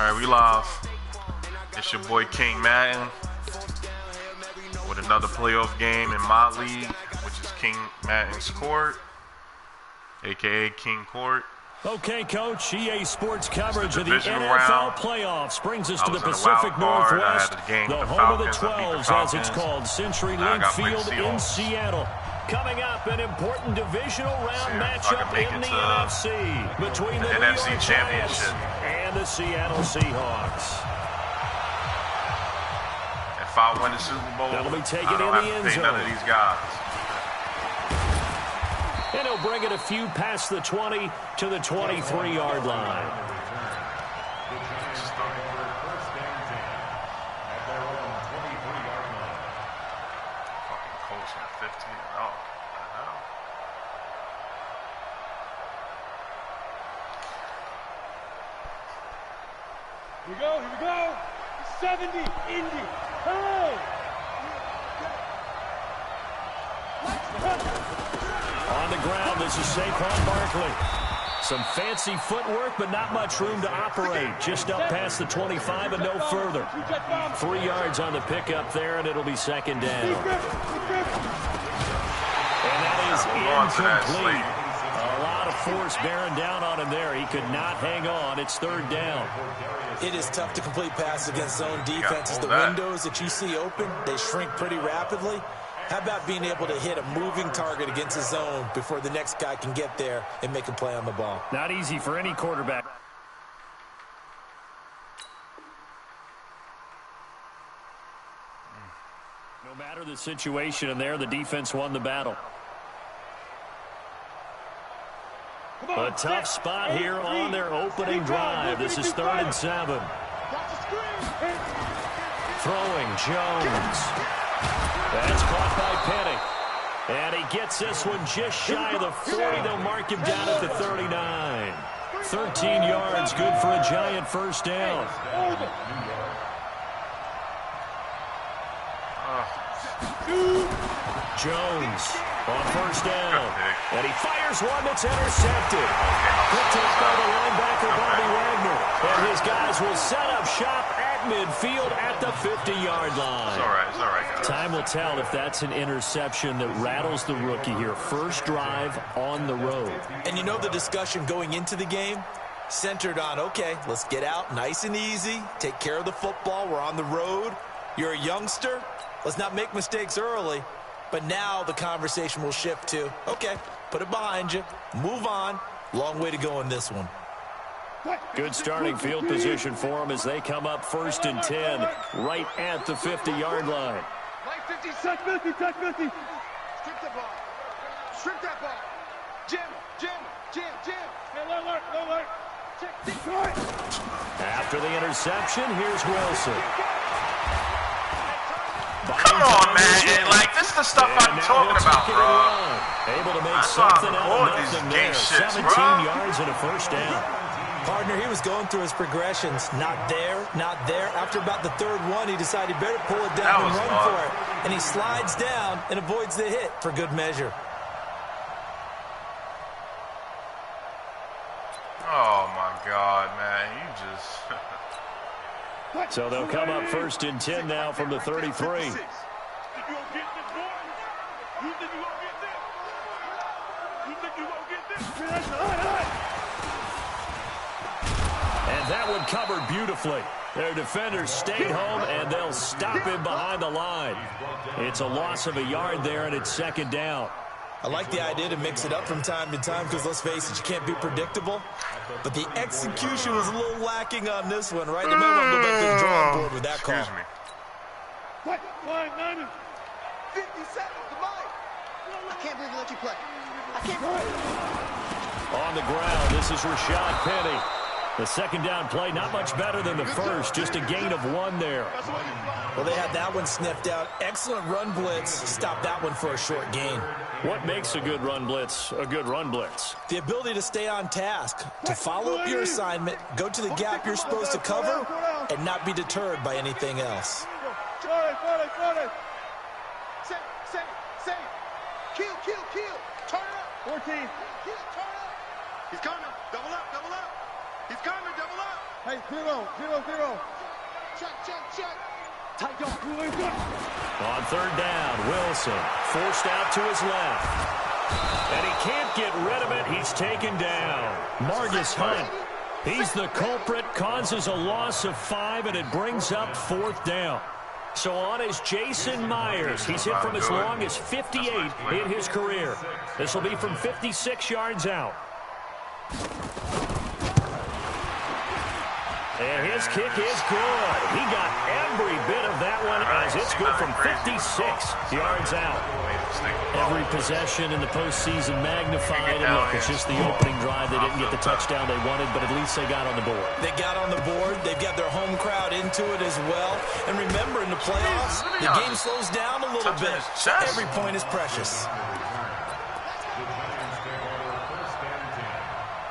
Alright, we live. It's your boy King Madden with another playoff game in my league, which is King Madden's Court, aka King Court. Okay, Coach, EA Sports coverage of the NFL round. playoffs brings us to the in the Pacific wild card. Northwest, the home of the Falcons. 12s, as it's called, Century Link Field in Seahawks. Seattle. Coming up, an important divisional round matchup in the NFC between the New NFC York Championship Giants and the Seattle Seahawks. If I win the Super Bowl, That'll be taken I don't in have the to end pay zone. none of these guys. And he'll bring it a few past the 20 to the 23-yard line. Here we go. 70, Indy. Hey! On the ground, this is Saquon Barkley. Some fancy footwork, but not much room to operate. Just up past the 25 and no further. 3 yards on the pickup there, and it'll be second down. And that is incomplete. A lot of force bearing down on him there. He could not hang on. It's third down. It is tough to complete passes against zone defenses. The windows that you see open, they shrink pretty rapidly. How about being able to hit a moving target against a zone before the next guy can get there and make a play on the ball? Not easy for any quarterback. No matter the situation in there, the defense won the battle. A tough spot here on their opening drive. This is 3rd and 7. Throwing Jones. That's caught by Penny. And he gets this one just shy of the 40. They'll mark him down at the 39. 13 yards, good for a giant first down. Jones on first down. And he fires one that's intercepted. Picked up by the linebacker, Bobby Wagner. And his guys will set up shop at midfield at the 50-yard line. It's all right, guys. Time will tell if that's an interception that rattles the rookie here. First drive on the road. And you know the discussion going into the game? Centered on, okay, let's get out nice and easy. Take care of the football. We're on the road. You're a youngster. Let's not make mistakes early. But now the conversation will shift to, okay, put it behind you. Move on. Long way to go in this one. Good starting field position for them as they come up 1st and 10 right at the 50-yard line. Touch 50. Strip the ball. Strip that ball. Jim. Hey, low alert. After the interception, here's Wilson. Come on, man. Like, this is the stuff I'm talking about, bro. Able to make something out of nothing there. Shits, 17 bro. yards and a first down. Partner, he was going through his progressions. Not there. After about the 3rd one, he decided he better pull it down and run for it. And he slides down and avoids the hit for good measure. Oh, my God, man. You just... So they'll come up 1st and 10 now from the 33. And that one covered beautifully. Their defenders stayed home, and they'll stop him behind the line. It's a loss of a yard there, and it's 2nd down. I like the idea to mix it up from time to time because, let's face it, you can't be predictable. But the execution was a little lacking on this one, right? They might want to go back to the drawing board with that call. Excuse me. What? 50 seconds to mine. I can't believe they let you play. I can't believe it. On the ground, this is Rashad Penny. The 2nd down play, not much better than the first, just a gain of 1 there. Well, they had that one sniffed out. Excellent run blitz. Stopped that one for a short gain. What makes a good run blitz a good run blitz? The ability to stay on task, to follow up your assignment, go to the gap you're supposed to cover, and not be deterred by anything else. Say. Kill. Turn it up. 14. Kill, turn it up. He's coming. Double up. He's coming, double up. Hey, 0, 0, 0. Check. Tight go. On third down, Wilson forced out to his left. And he can't get rid of it. He's taken down. Margus Hunt. He's the culprit, causes a loss of 5, and it brings up fourth down. So on is Jason Myers. He's hit from as long as 58 in his career. This will be from 56 yards out. And his kick is good. He got every bit of that one as it's good from 56 yards out. Every possession in the postseason magnified. And look, it's just the opening drive. They didn't get the touchdown they wanted, but at least they got on the board. They got on the board. They've got their home crowd into it as well. And remember, in the playoffs, the game slows down a little bit. So every point is precious.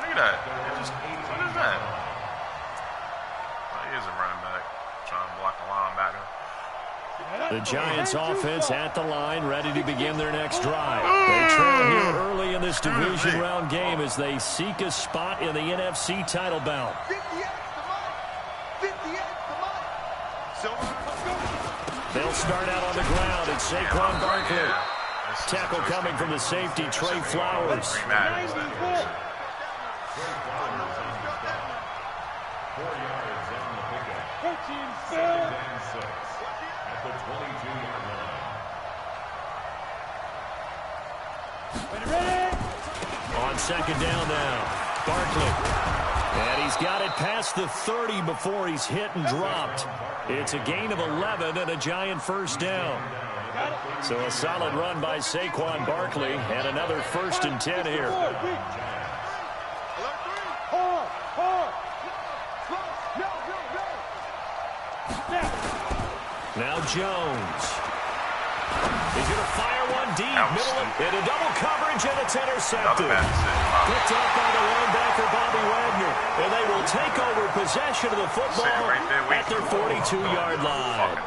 Look at that. What is that? He is a running back trying to block the linebacker. The Giants offense at the line, ready to begin their next drive. They trail here early in this division round game as they seek a spot in the NFC title bout. 58 the money. They'll start out on the ground. It's Saquon Barkley. Tackle coming from the safety, Trey Flowers. On second down now, Barkley. And he's got it past the 30 before he's hit and dropped. It's a gain of 11 and a Giant first down. So a solid run by Saquon Barkley and another 1st and 10 here. Now Jones. He's going to fire one deep, middle into double coverage, and it's intercepted. Picked up by the linebacker, Bobby Wagner. And they will take over possession of the football at their 42-yard line.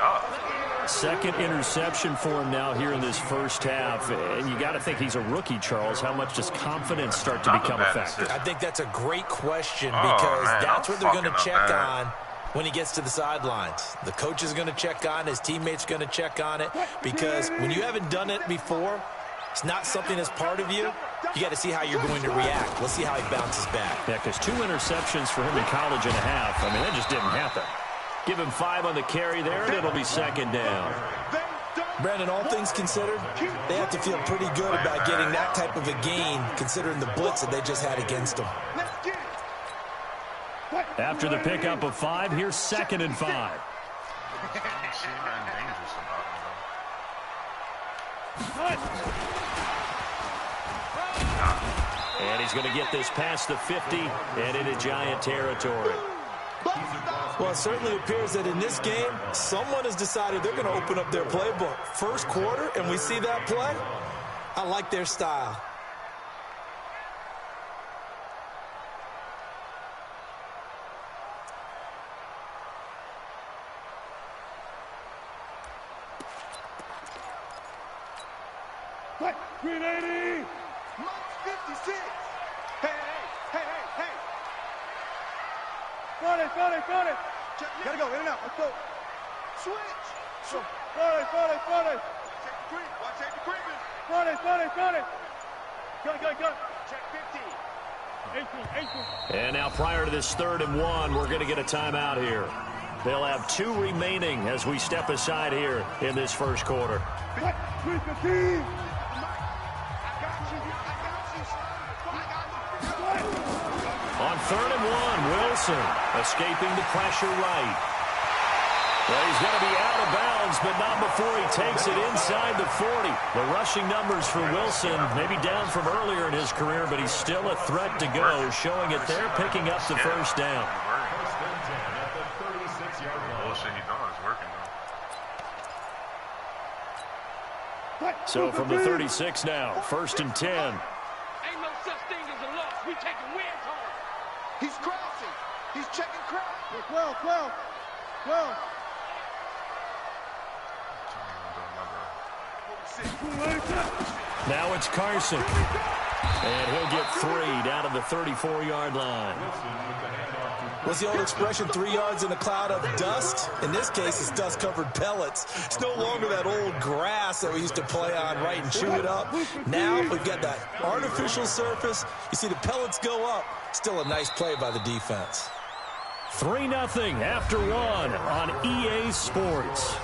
Second interception for him now here in this first half. And you got to think he's a rookie, Charles. How much does confidence start to become a factor? I think that's a great question because that's what they're going to check on when he gets to the sidelines. The coach is going to check on it. His teammates going to check on it because when you haven't done it before, it's not something that's part of you. You got to see how you're going to react. Let's see how he bounces back. Yeah, because 2 interceptions for him in college and a half. I mean, that just didn't happen. Give him 5 on the carry there, and it'll be second down. Brandon, all things considered, they have to feel pretty good about getting that type of a gain considering the blitz that they just had against them. After the pickup of 5, here's 2nd and 5. And he's going to get this past the 50 and into Giant territory. Well, it certainly appears that in this game, someone has decided they're going to open up their playbook. First quarter, and we see that play. I like their style. Green 80. Mike's 56. Hey. Got it. Gotta go, in and out. Let's go. Switch. Got it. Check the creep. Watch the creeping. Got it. Go. Check 50. 18. And now prior to this 3rd and 1, we're going to get a timeout here. They'll have 2 remaining as we step aside here in this first quarter. On 3rd and 1, Wilson escaping the pressure right. Well, he's going to be out of bounds, but not before he takes it inside the 40. The rushing numbers for Wilson maybe down from earlier in his career, but he's still a threat to go, showing it there, picking up the first down. So from the 36 now, 1st and 10. Ain't no such thing as a loss. We taking wins home. He's crossing. He's checking crowd. 12. Now it's Carson. And he'll get 3 down to the 34-yard line. What's the old expression, 3 yards in a cloud of dust? In this case, it's dust-covered pellets. It's no longer that old grass that we used to play on, right, and chew it up. Now we've got that artificial surface. You see the pellets go up. Still a nice play by the defense. 3-0 after 1 on EA Sports.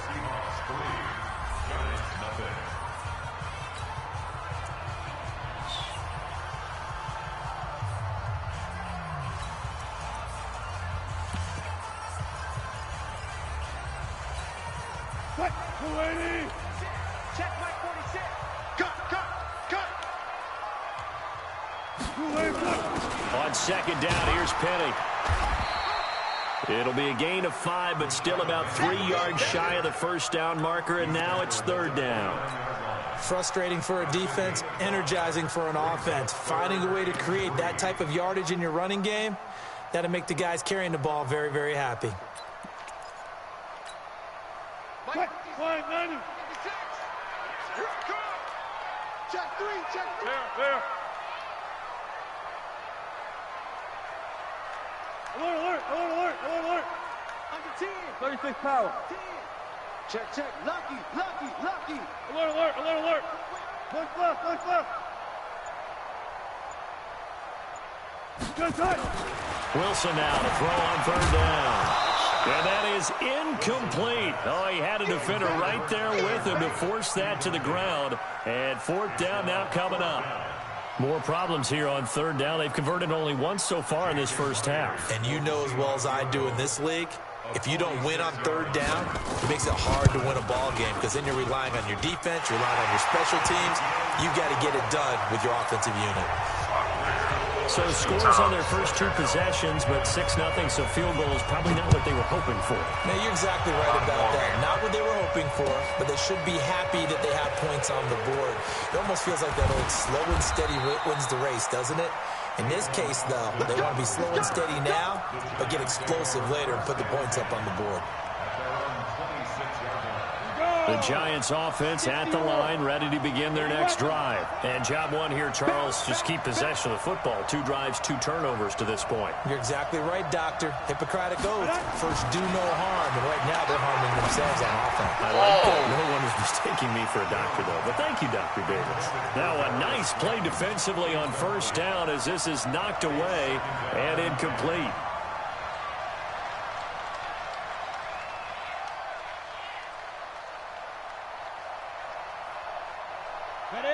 Check Mike 46. Cut. On second down, here's Penny. It'll be a gain of 5, but still about 3 yards shy of the first down marker, and now it's 3rd down. Frustrating for a defense, energizing for an offense. Finding a way to create that type of yardage in your running game, that'll make the guys carrying the ball very, very happy. Mike 90. Check 3. There. Alert. Under 10. 36 power. 10. Check. Lucky. Alert. Left. Good touch. Wilson now to throw on 3rd down. And that is incomplete. Oh, he had a defender right there with him to force that to the ground. And 4th down now coming up. More problems here on 3rd down. They've converted only once so far in this first half. And you know as well as I do in this league, if you don't win on 3rd down, it makes it hard to win a ball game because then you're relying on your defense, you're relying on your special teams. You got to get it done with your offensive unit. So scores on their first 2 possessions, but 6-0, so field goal is probably not what they were hoping for. Now, you're exactly right about that. Not what they were hoping for, but they should be happy that they have points on the board. It almost feels like that old slow and steady wins the race, doesn't it? In this case, though, they want to be slow and steady now, but get explosive later and put the points up on the board. The Giants offense at the line, ready to begin their next drive. And job 1 here, Charles, just keep possession of the football. 2 drives, 2 turnovers to this point. You're exactly right, Doctor. Hippocratic oath. First, do no harm. And right now, they're harming themselves on offense. I like that. No one is mistaking me for a doctor, though. But thank you, Dr. Davis. Now, a nice play defensively on 1st down as this is knocked away and incomplete.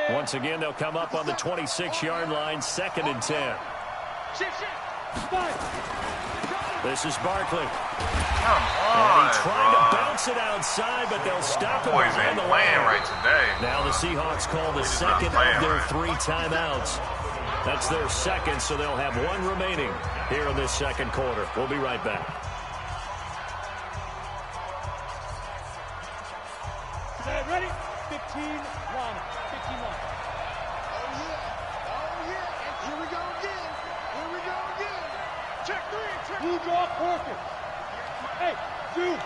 Once again, they'll come up on the 26-yard line, 2nd and 10. This is Barkley. Come on, and he tried to bounce it outside, but they'll stop him behind the line. Right today. Now the Seahawks call the second of their 3 timeouts. That's their second, so they'll have 1 remaining here in this second quarter. We'll be right back. Ready? 15-1. Oh, yeah. And here we go again. Check 3. Blue draw, perfect. Hey, dude.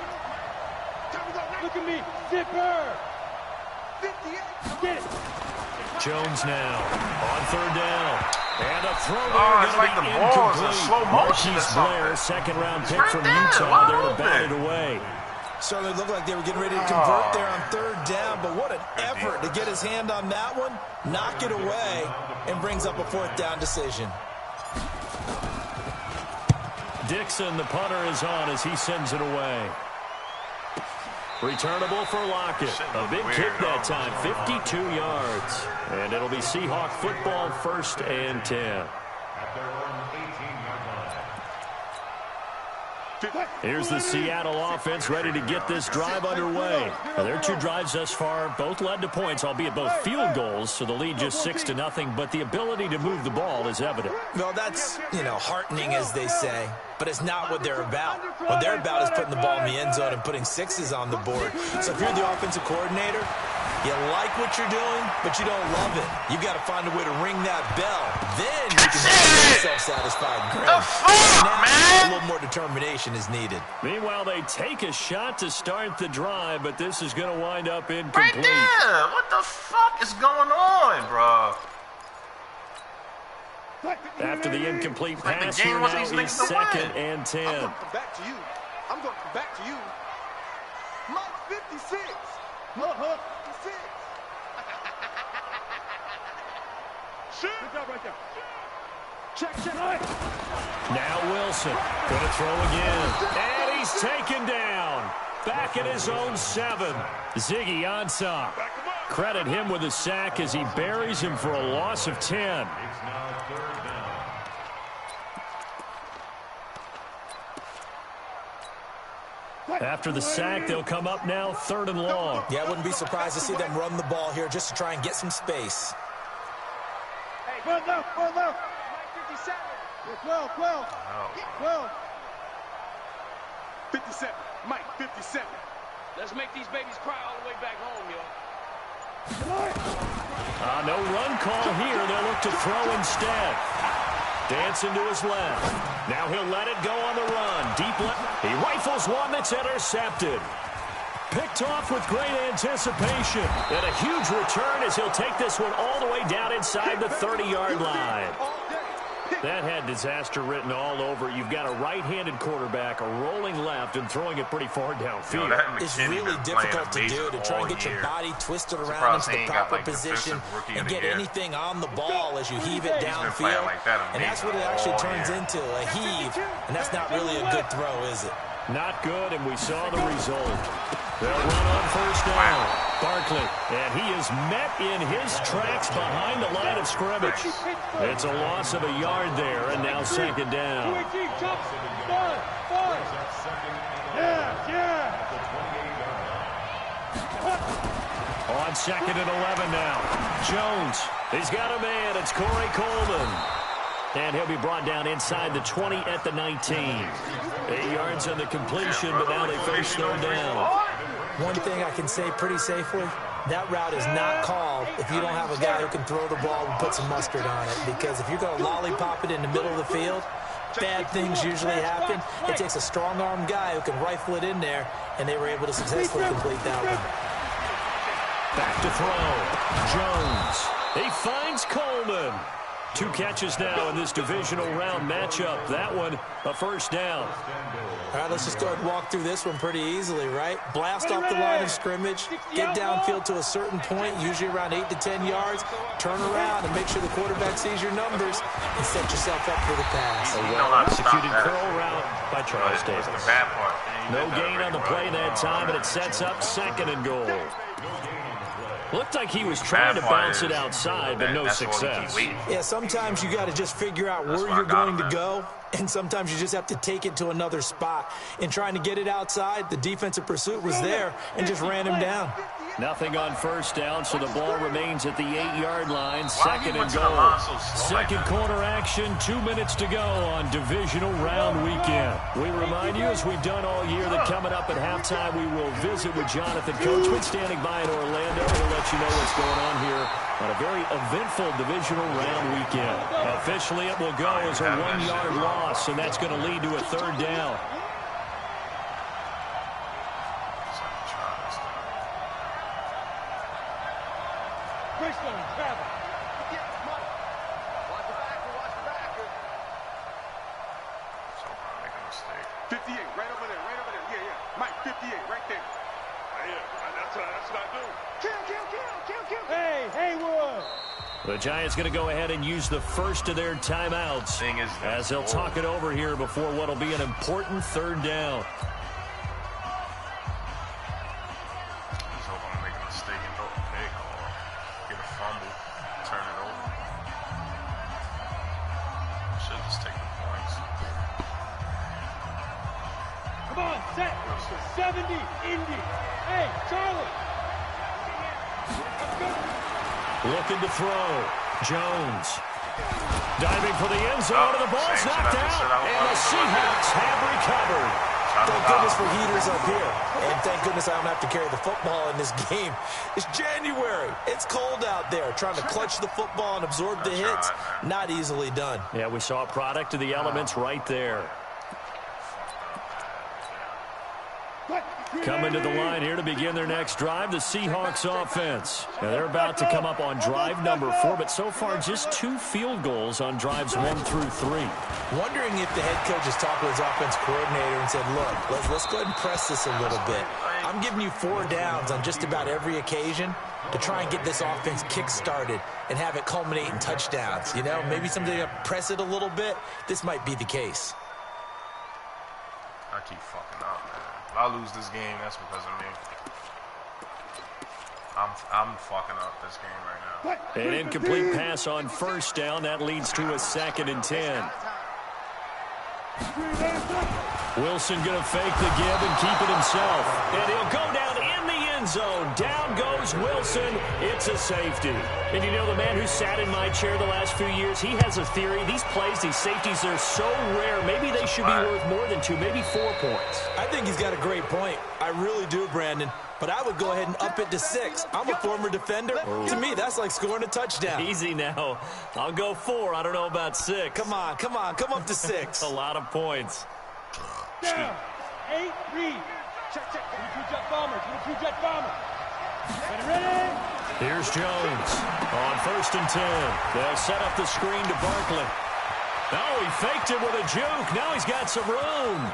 Look at me. Zipper. 58. Get it. Jones now on 3rd down. And a throw there Oh, it's going like to the be ball is in incomplete. slow motion or Marquise something. Blair, second-round pick Right from there, Utah, wide there to bat it open. away. Certainly looked like they were getting ready to convert there on 3rd down, but what an effort to get his hand on that one, knock it away, and brings up a 4th down decision. Dixon, the punter, is on as he sends it away. Returnable for Lockett. A big kick that time, 52 yards. And it'll be Seahawk football, 1st and 10. Here's the Seattle offense ready to get this drive underway. Now, their 2 drives thus far both led to points, albeit both field goals, so the lead just 6-0, but the ability to move the ball is evident. Well, that's, heartening, as they say, but it's not what they're about. What they're about is putting the ball in the end zone and putting 6s on the board. So if you're the offensive coordinator, you like what you're doing, but you don't love it. You've got to find a way to ring that bell. Then you can have a self-satisfied grin. The fuck, now, man? a little more determination is needed. Meanwhile, they take a shot to start the drive, but this is going to wind up incomplete. Right there. What the fuck is going on, bro? After the incomplete pass, the game here wasn't now even is the win. 2nd and 10. I'm going to come back to you. I'm going to come back to you. Mike 56. Hold up. 56. Good job right there. Check. Now Wilson going to throw again. And he's taken down. Back at his own 7. Ziggy Ansah. Credit him with a sack as he buries him for a loss of 10. After the sack, they'll come up now 3rd and long. Yeah, I wouldn't be surprised to see them run the ball here just to try and get some space. Hey, go left. Mike 57. 12. 57. Mike 57. Let's make these babies cry all the way back home, yo. No run call here. They'll look to throw instead. Dancing to his left. Now he'll let it go on the run. Deep left. He rifles one that's intercepted. Picked off with great anticipation. And a huge return as he'll take this one all the way down inside the 30-yard line. That had disaster written all over. You've got a right-handed quarterback, a rolling left, and throwing it pretty far downfield. It's really difficult to do, to try and get your body twisted around into the proper position and get anything on the ball as you heave it downfield. And that's what it actually turns into, a heave. And that's not really a good throw, is it? Not good, and we saw the result. They'll run on 1st down. Barkley, and he is met in his tracks behind the line of scrimmage. It's a loss of a yard there, and now 2nd down. On 2nd and 11 now. Jones, he's got a man. It's Corey Coleman. And he'll be brought down inside the 20 at the 19. 8 yards on the completion, but now they face 3rd down. One thing I can say pretty safely, that route is not called if you don't have a guy who can throw the ball and put some mustard on it. Because if you're going to lollipop it in the middle of the field, bad things usually happen. It takes a strong-armed guy who can rifle it in there, and they were able to successfully complete that one. Back to throw. Jones. He finds Coleman. 2 catches now in this divisional round matchup. That one, a 1st down. All right, let's just go ahead and walk through this one pretty easily, right? Blast off the line of scrimmage, get downfield to a certain point, usually around 8 to 10 yards, turn around and make sure the quarterback sees your numbers and set yourself up for the pass. A well-executed curl route by Charles Davis. No gain on the play that time, but it sets up 2nd and goal. Looked like he was trying to bounce it outside, but no success. Yeah, sometimes you got to just figure out where you're going to go, and sometimes you just have to take it to another spot. In trying to get it outside, the defensive pursuit was there and just ran him down. Nothing on 1st down, so the ball remains at the 8-yard line. 2nd and goal. Second quarter action, 2 minutes to go on divisional round weekend. We remind you, as we've done all year, that coming up at halftime, we will visit with Jonathan Coachman standing by in Orlando. We'll let you know what's going on here on a very eventful divisional round weekend. Officially, it will go as a 1-yard loss, and that's going to lead to a 3rd down. The Giants going to go ahead and use the first of their timeouts as they'll talk it over here before what will be an important 3rd down. He's hoping to make a mistake and throw a pick or get a fumble, turn it over. Should just take the points. Come on, set. 70, Indy. Hey, Charlie. Let's go. Looking to throw. Jones. Diving for the end zone, and the ball's knocked out. And the Seahawks have recovered. Thank goodness for heaters up here. And thank goodness I don't have to carry the football in this game. It's January. It's cold out there. Trying to clutch the football and absorb the hits, not easily done. Yeah, we saw a product of the elements right there. Coming to the line here to begin their next drive, the Seahawks offense. Now they're about to come up on drive number 4, but so far just 2 field goals on drives 1 through 3. Wondering if the head coach has talked with his offense coordinator and said, look, let's go ahead and press this a little bit. I'm giving you 4 downs on just about every occasion to try and get this offense kick-started and have it culminate in touchdowns. You know, maybe something to press it a little bit. This might be the case. I keep fucking up, man. If I lose this game, that's because of me. I'm fucking up this game right now. An incomplete pass on first down. That leads to a 2nd and 10. Wilson going to fake the give and keep it himself. And he'll go down in the end zone. Down goes Wilson. It's a safety. And you know, the man who sat in my chair the last few years, he has a theory. These plays, these safeties, they're so rare. Maybe they should be worth more than 2, maybe 4 points. I think he's got a great point. I really do, Brandon. But I would go ahead and up it to 6. I'm a former defender. To me, that's like scoring a touchdown. Easy now. I'll go 4. I don't know about 6. Come on. Come up to 6. A lot of points. Down. 8, read. Check. Give me 2 jet bombers. Ready? Here's Jones on 1st and 10. They'll set up the screen to Barkley. Oh, he faked it with a juke. Now he's got some room.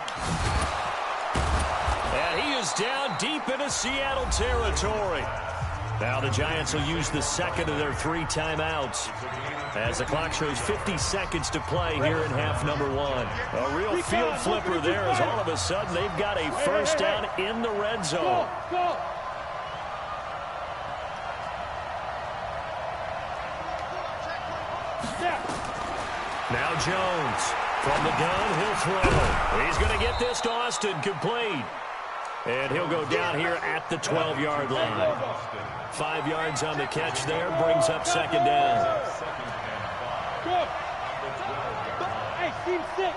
And he is down deep into Seattle territory. Now the Giants will use the 2nd of their 3 timeouts as the clock shows 50 seconds to play here in half number 1. A real field flipper there as all of a sudden they've got a first down in the red zone. Go. Now Jones from the gun, he'll throw. He's going to get this to Austin, complete. And he'll go down here at the 12-yard line. 5 yards on the catch there, brings up 2nd down. Go. Hey, team 6.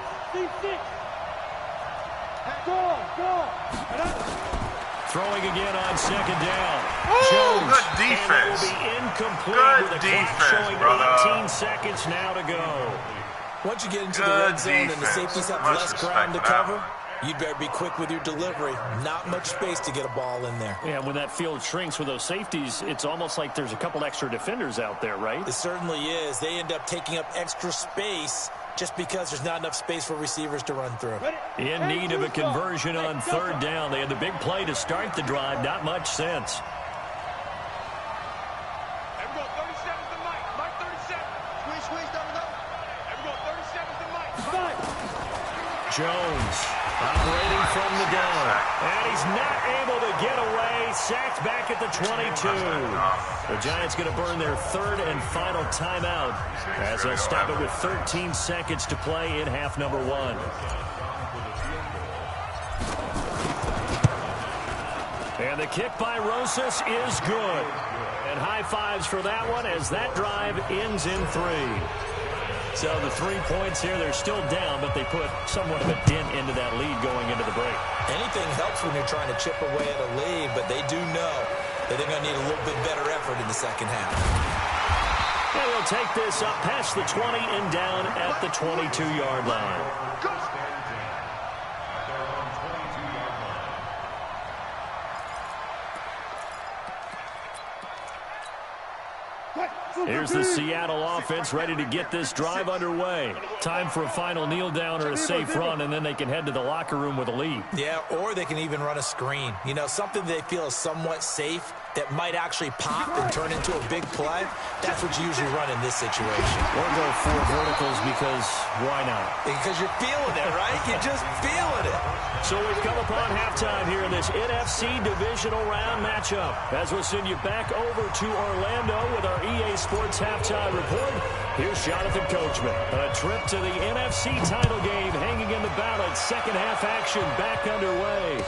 Go. Throwing again on 2nd down. Ooh, Jones. good defense. And it will be incomplete Good with a defense, clock showing brother. 18 seconds now to go. Once you get into the Good red zone and the defense. safeties have Much less respect ground to for that cover, one. you'd better be quick with your delivery. Not much space to get a ball in there. Yeah, when that field shrinks with those safeties, it's almost like there's a couple extra defenders out there, right? It certainly is. They end up taking up extra space just because there's not enough space for receivers to run through. In need of a conversion on 3rd down. They had the big play to start the drive. Not much sense. Everyone, 37's the mic. Mike 37. Squeeze, down the middle. Everyone, 37's the mic. Jones operating from the gun. And he's not able to get away. Sacked back at the 22. The Giants going to burn their 3rd and final timeout as they'll stop it with 13 seconds to play in half number 1. And the kick by Rosas is good. And high fives for that one as that drive ends in 3. So the 3 points here, they're still down, but they put somewhat of a dent into that lead going into the break. Anything helps when you're trying to chip away at a lead, but they do know that they're going to need a little bit better effort in the second half. And they'll take this up past the 20 and down at the 22-yard line. Here's the Seattle offense ready to get this drive underway. Time for a final kneel down or a safe run, and then they can head to the locker room with a lead. Yeah, or they can even run a screen. You know, something they feel is somewhat safe that might actually pop and turn into a big play. That's what you usually run in this situation. Or go 4 verticals because why not? Because you're feeling it, right? You're just feeling it. So we've come upon halftime here in this NFC divisional round matchup. As we'll send you back over to Orlando with our EA Sports halftime report. Here's Jonathan Coachman. A trip to the NFC title game hanging in the balance. Second half action back underway.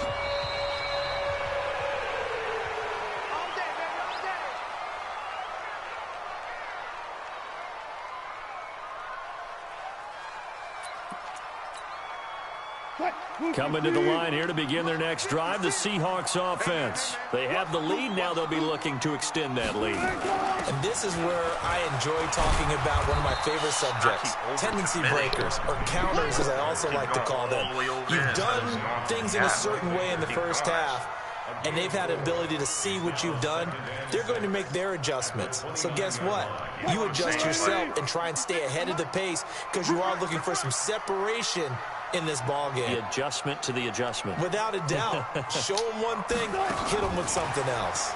Coming to the line here to begin their next drive, the Seahawks offense. They have the lead. Now they'll be looking to extend that lead. And this is where I enjoy talking about one of my favorite subjects, tendency breakers, or counters as I also like to call them. You've done things in a certain way in the first half, and they've had an ability to see what you've done. They're going to make their adjustments. So guess what? You adjust yourself and try and stay ahead of the pace because you are looking for some separation in this ball game. The adjustment to the adjustment. Without a doubt. Show them one thing, hit them with something else.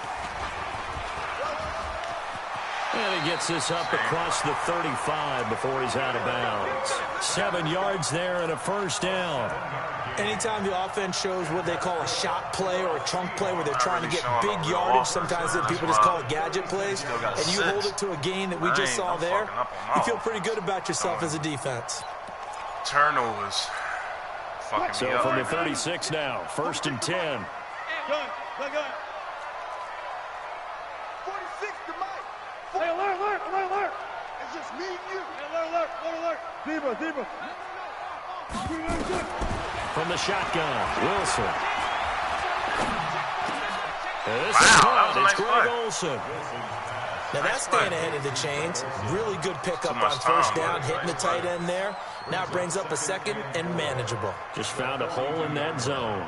And he gets this up across the 35 before he's out of bounds. 7 yards there and a first down. Anytime the offense shows what they call a shot play or a chunk play where they're trying to get big yardage, sometimes people just call it gadget plays, and you hold it to a gain that we just saw there, you feel pretty good about yourself as a defense. Turnovers. So from the 36 now, 1st and 10. Gun. 46 to Mike. Hey, alert. It's just me and you. Hey, alert. Zebra. From the shotgun, Wilson. This is caught. It's Greg Olsen. Now that's staying ahead of the chains. Really good pickup on first down, hitting the tight end there. Now it brings up a second and manageable. Just found a hole in that zone.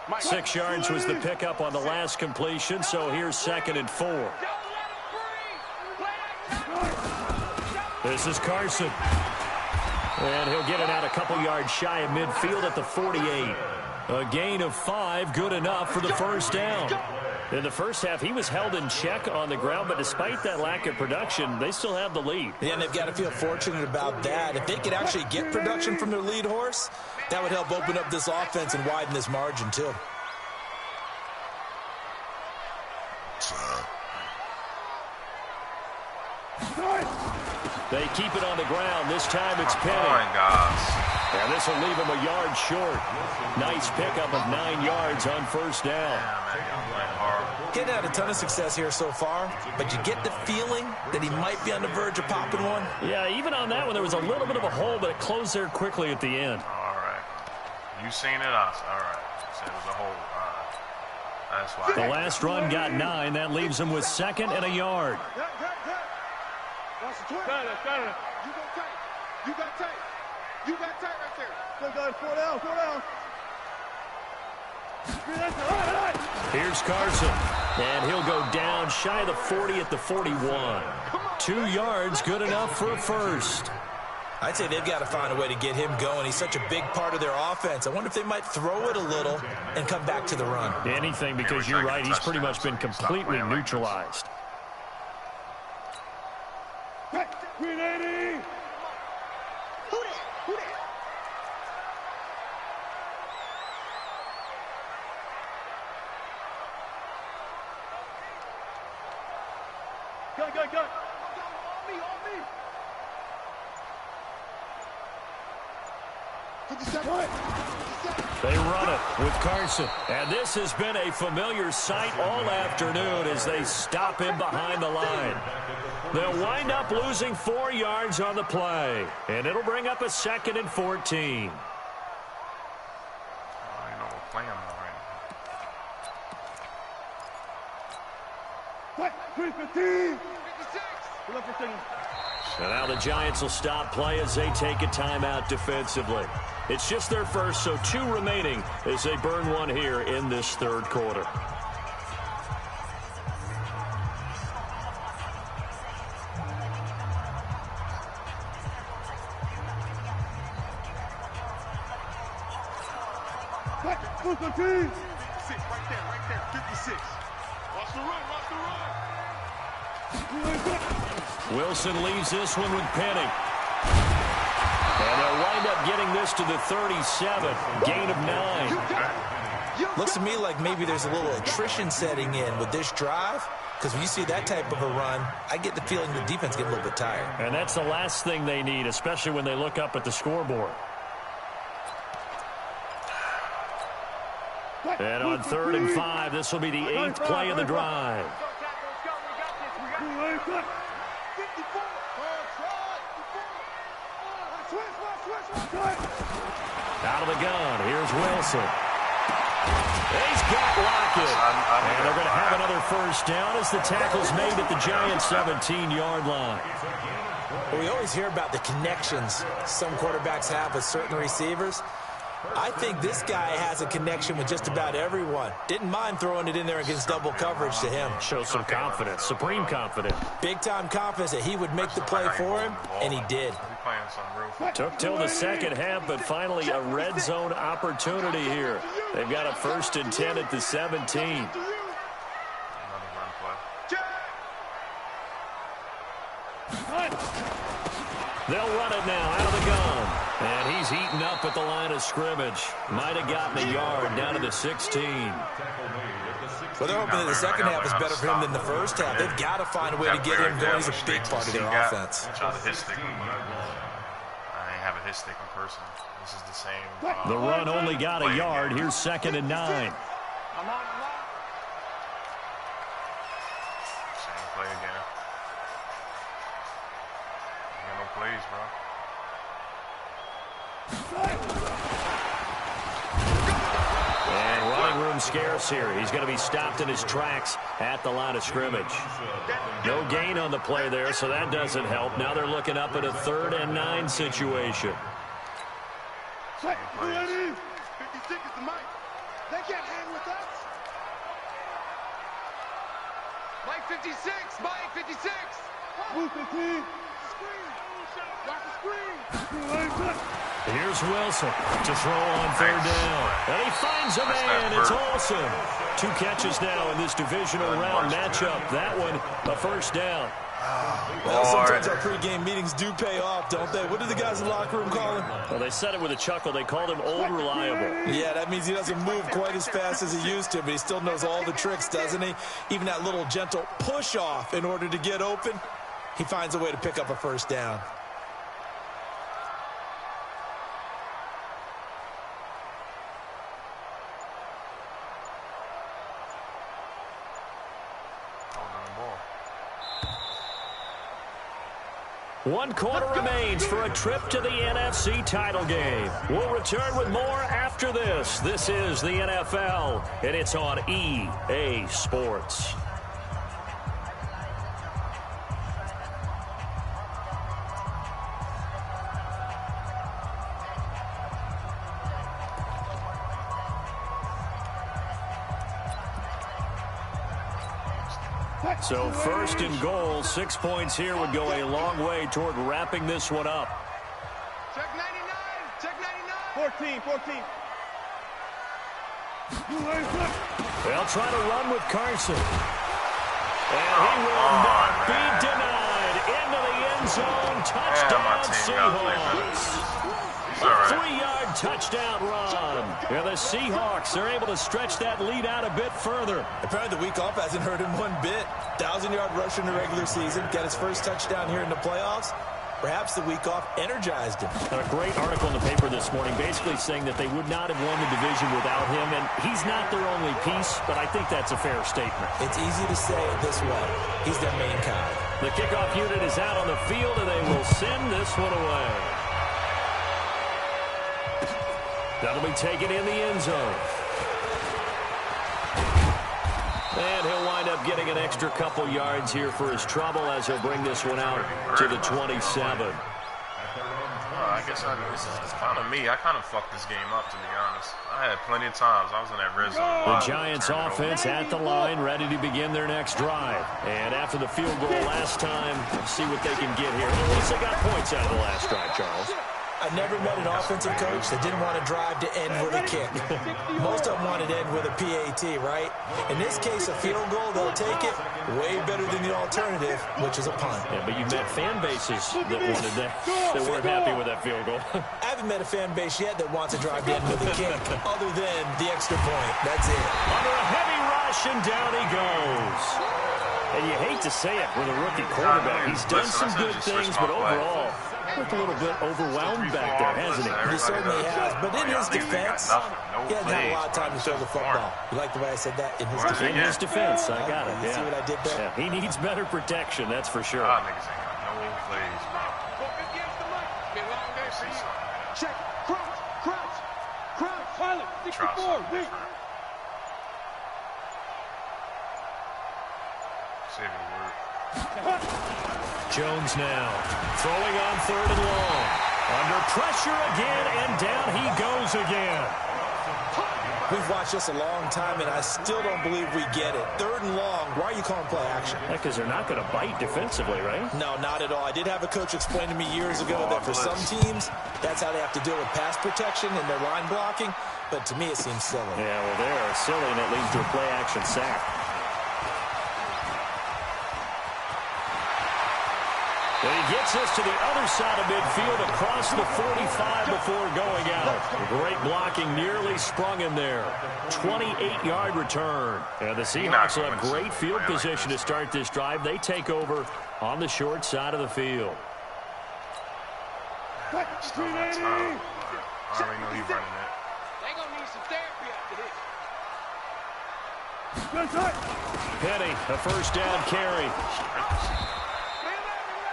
Mike. 6 yards was the pickup on the last completion, so here's 2nd and 4. This is Carson. And he'll get it out a couple yards shy of midfield at the 48. A gain of 5, good enough for the first down. In the first half, he was held in check on the ground, but despite that lack of production, they still have the lead. Yeah, and they've got to feel fortunate about that. If they could actually get production from their lead horse, that would help open up this offense and widen this margin, too. They keep it on the ground. This time it's Penny. Oh, my gosh. And this will leave him a yard short. Nice pickup of 9 yards on first down. Getting had a ton of success here so far, but you get the feeling that he might be on the verge of popping one. Yeah, even on that one, there was a little bit of a hole, but it closed there quickly at the end. All right. You seen it, us. All right. You said it was a hole. All right. That's why. The last run got 9. That leaves him with 2nd and a yard. Watch the twin. Got it. You got tight right there. Still got it. 4 down. Here's Carson. And he'll go down shy of the 40 at the 41. 2 yards, good enough for a first. I'd say they've got to find a way to get him going. He's such a big part of their offense. I wonder if they might throw it a little and come back to the run. Anything, because you're right. He's pretty much been completely neutralized. 380. Who that? Go. On me. 57. They run it with Carson. And this has been a familiar sight all afternoon as they stop him behind the line. They'll wind up losing 4 yards on the play. And it'll bring up a 2nd and 14. We're playing already. 315. And now the Giants will stop play as they take a timeout defensively. It's just their first, so 2 remaining as they burn one here in this 3rd quarter. Right there. 56. Watch the run. Wilson leaves this one with Penny. And they'll wind up getting this to the 37. Gain of 9. Looks to me like maybe there's a little attrition setting in with this drive. Because when you see that type of a run, I get the feeling the defense get a little bit tired. And that's the last thing they need, especially when they look up at the scoreboard. And on 3rd and 5, this will be the 8th play of the drive. Out of the gun, here's Wilson. He's got Lockett. And they're going to have another first down as the tackle's made at the Giants' 17-yard line. Well, we always hear about the connections some quarterbacks have with certain receivers. I think this guy has a connection with just about everyone. Didn't mind throwing it in there against double coverage to him. Shows some confidence, supreme confidence. Big-time confidence that he would make the play for him, and he did. Took till the second half, but finally a red zone opportunity here. They've got a 1st and 10 at the 17. They'll run it now out of the gun. And he's eaten up at the line of scrimmage. Might have gotten a yard down to the 16. Well, they're hoping that the second half is better for him than the first half. They've got to find a way to get him going. He's a big part of their offense. I ain't have a hit stick in person. This is the same. The run only got a yard. Here's 2nd and 9. Same play again. Ain't got no plays, bro. And running room scarce here. He's going to be stopped in his tracks at the line of scrimmage. No gain on the play there, so that doesn't help. Now they're looking up at a 3rd and 9 situation. 56 is the mic. They can't hang with us. Mike 56, Mike 56. Move 15. Screen. Watch the screen. Here's Wilson to throw on 3rd down. And he finds a man. It's Olsen. 2 catches now in this divisional round matchup. That one, a 1st down. Well, sometimes our pregame meetings do pay off, don't they? What do the guys in the locker room call him? Well, they said it with a chuckle. They called him Old Reliable. Yeah, that means he doesn't move quite as fast as he used to, but he still knows all the tricks, doesn't he? Even that little gentle push-off in order to get open, he finds a way to pick up a 1st down. One quarter remains for a trip to the NFC title game. We'll return with more after this. This is the NFL, and it's on EA Sports. So 1st and goal, 6 points here would go a long way toward wrapping this one up. Check 99. Check 99. 14. They'll try to run with Carson. And he will not be denied. Into the end zone. Touchdown Seahawks. A 3-yard touchdown run. And the Seahawks are able to stretch that lead out a bit further. Apparently the week off hasn't hurt him one bit. 1,000-yard rush in the regular season. Got his first touchdown here in the playoffs. Perhaps the week off energized him. A great article in the paper this morning basically saying that they would not have won the division without him. And he's not their only piece, but I think that's a fair statement. It's easy to say it this way. He's their main guy. The kickoff unit is out on the field, and they will send this one away. That'll be taken in the end zone. And he'll wind up getting an extra couple yards here for his trouble as he'll bring this one out to the 27. I guess it's kind of me. I kind of fucked this game up, to be honest. I had plenty of times. I was in that red zone. The Giants offense at the line, ready to begin their next drive. And after the field goal last time, see what they can get here. At least they got points out of the last drive, Charles. I never met an offensive coach that didn't want to drive to end with a kick. Most of them wanted to end with a PAT, right? In this case, a field goal, they'll take it way better than the alternative, which is a punt. Yeah, but you met fan bases that wanted that weren't happy with that field goal. I haven't met a fan base yet that wants to drive to end with a kick, other than the extra point. That's it. Under a heavy rush, and down he goes. And you hate to say it with a rookie quarterback. He's done some good things, but overall, looked a little bit overwhelmed back there, hasn't he? He certainly has, but in his defense, he hasn't had a lot of time to throw the football. You like the way I said that? In his defense? In his defense, I got it, You see what I did there? Yeah, he needs better protection, that's for sure. Niggas ain't got no plays, bro. see something. Check. Crouch. Crouch. Crouch. Pilot. Try 64. something Wait. different. See if it works. Jones now throwing on 3rd and long. Under pressure again, and down he goes again. We've watched this a long time, and I still don't believe we get it. 3rd and long, why are you calling play action? Because they're not going to bite defensively, right? No, not at all. I did have a coach explain to me years ago that for some teams, that's how they have to deal with pass protection and their line blocking. But to me, it seems silly. Yeah, well, they're silly, and it leads to a play action sack. And he gets us to the other side of midfield across the 45 before going out. Great blocking, nearly sprung in there. 28-yard return. And the Seahawks will have great field position to start this drive. They take over on the short side of the field. Still got time. I already know he's running it. They gonna need some therapy after this. Penny, a first down carry.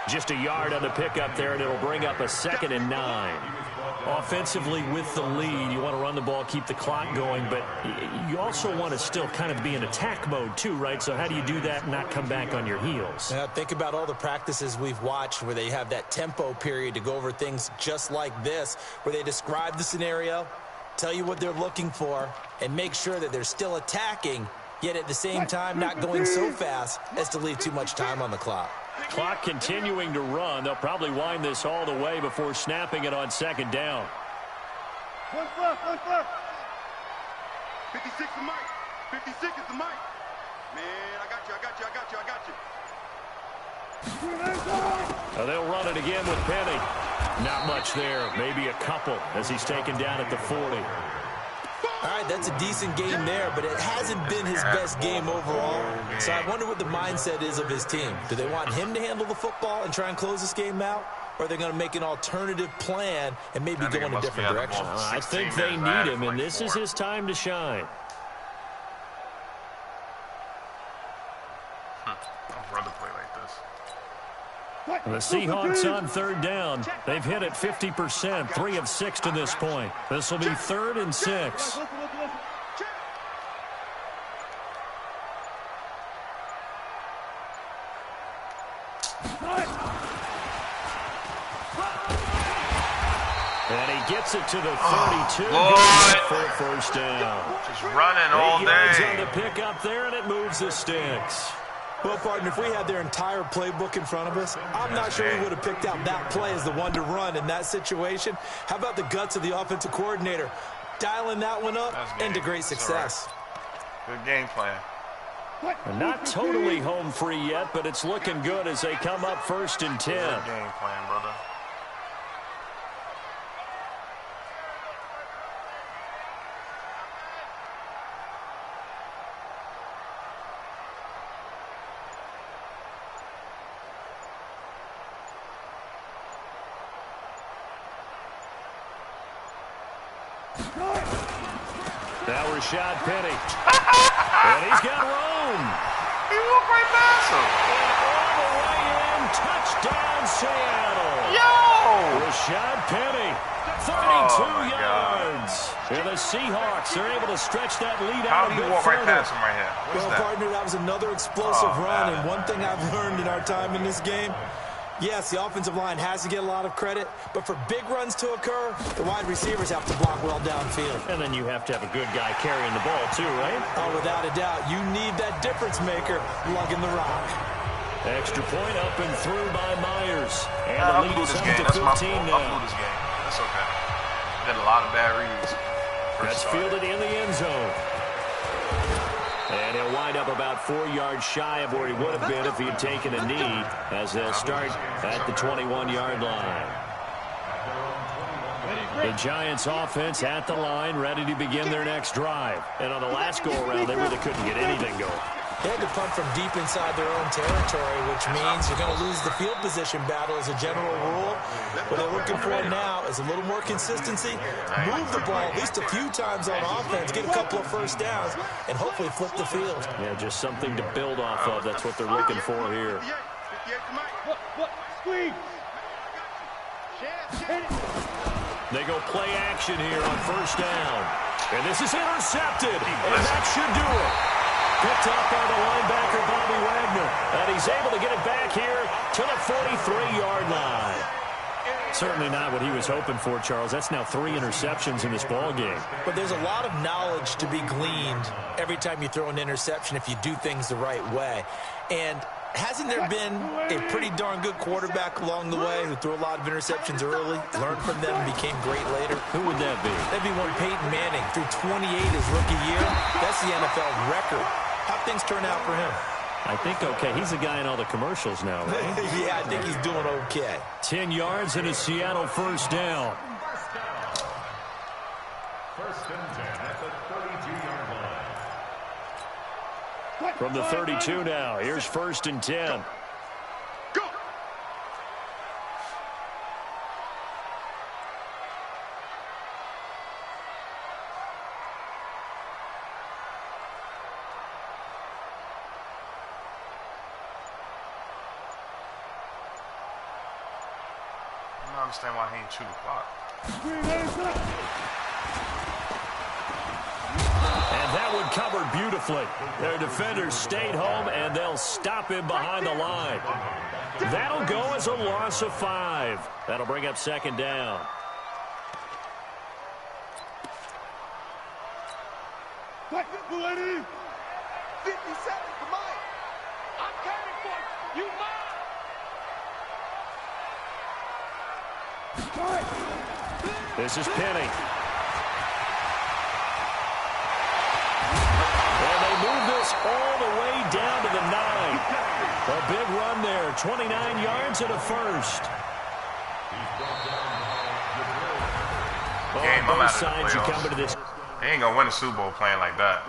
Just a yard on the pickup there, and it'll bring up a 2nd and 9. Offensively with the lead, you want to run the ball, keep the clock going, but you also want to still kind of be in attack mode too, right? So how do you do that and not come back on your heels? Now, think about all the practices we've watched where they have that tempo period to go over things just like this, where they describe the scenario, tell you what they're looking for, and make sure that they're still attacking, yet at the same time not going so fast as to leave too much time on the clock. Clock continuing to run. They'll probably wind this all the way before snapping it on 2nd down. 1 left. 56 is Mike. 56 is the Mike. Man, I got you. They'll run it again with Penny. Not much there. Maybe a couple as he's taken down at the 40. All right, that's a decent game there, but it hasn't been his best game overall. So I wonder what the mindset is of his team. Do they want him to handle the football and try and close this game out? Or are they going to make an alternative plan and maybe go in a different direction? I think they need him, and this is his time to shine. I'll run the play like this. The Seahawks on 3rd down. They've hit it 50%, 3 of 6 to this point. This will be 3rd and 6. And he gets it to the 32 for a first down. Just running all 8 yards on day. the pickup there, and it moves the sticks. Well, partner, if we had their entire playbook in front of us, I'm not sure we would have picked out that play as the one to run in that situation. How about the guts of the offensive coordinator? Dialing that one up into great success. Good game plan. Not totally home free yet, but it's looking good as they come up 1st and 10. Good game plan, brother. Now Rashad Penny. And he's got room. He walked right past him. All the way in. Touchdown, Seattle. Yo! Rashad Penny. 32 yards. And the Seahawks are able to stretch that lead How out a did bit he walk right further. past him right here? What's Well, that? partner, that was another explosive run, man. and one thing I've learned in our time in this game, yes, the offensive line has to get a lot of credit, but for big runs to occur, the wide receivers have to block well downfield. And then you have to have a good guy carrying the ball too, right? Oh, without a doubt, you need that difference maker lugging the rock. Extra point up and through by Myers. And I the lead blew is this up game. to That's my 15 fault. I blew now. this game. That's okay. Did a lot of bad reads. That's fielded in the end zone. And he'll wind up about 4 yards shy of where he would have been if he had taken a knee, as they'll start at the 21-yard line. The Giants offense at the line, ready to begin their next drive. And on the last go-around, they really couldn't get anything going. They had to punt from deep inside their own territory, which means you're going to lose the field position battle as a general rule. What they're looking for now is a little more consistency, move the ball at least a few times on offense, get a couple of first downs, and hopefully flip the field. Yeah, just something to build off of. That's what they're looking for here. What? Squeeze. They go play action here on first down. And this is intercepted. And that should do it. Picked up by the linebacker, Bobby Wagner. And he's able to get it back here to the 43-yard line. Certainly not what he was hoping for, Charles. That's now 3 interceptions in this ball game. But there's a lot of knowledge to be gleaned every time you throw an interception if you do things the right way. And hasn't there been a pretty darn good quarterback along the way who threw a lot of interceptions early, learned from them, and became great later? Who would that be? That'd be one Peyton Manning. Threw 28 his rookie year. That's the NFL record. How'd things turn out for him? I think okay. He's the guy in all the commercials now, right? Yeah, I think he's doing okay. 10 yards and a Seattle first down. First and 10 at the 32-yard line. From the 32 now, here's first and 10. Go. I don't understand why he ain't chew the clock. And that one covered beautifully. Their defenders stayed home, and they'll stop him behind the line. That'll go as a loss of 5. That'll bring up second down. Back up, lady. 50 seconds to mine. I'm coming for you. You mine. This is Penny. And they move this all the way down to the 9. A big run there, 29 yards and a first. Game, I'm both out of the sides you playoffs. come into this. They ain't gonna win a Super Bowl playing like that.